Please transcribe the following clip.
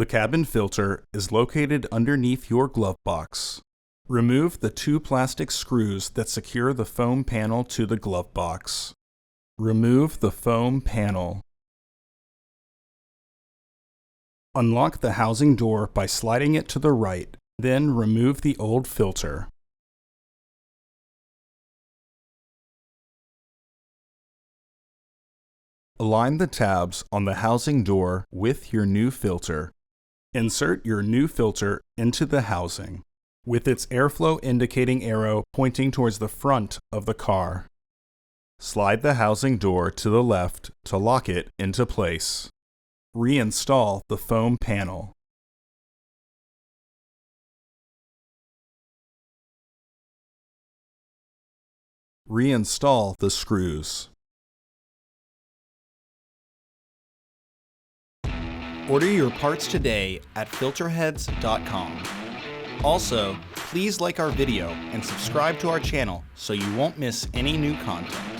The cabin filter is located underneath your glove box. Remove the 2 plastic screws that secure the foam panel to the glove box. Remove the foam panel. Unlock the housing door by sliding it to the right, then remove the old filter. Align the tabs on the housing door with your new filter. Insert your new filter into the housing, with its airflow indicating arrow pointing towards the front of the car. Slide the housing door to the left to lock it into place. Reinstall the foam panel. Reinstall the screws. Order your parts today at filterheads.com. Also, please like our video and subscribe to our channel so you won't miss any new content.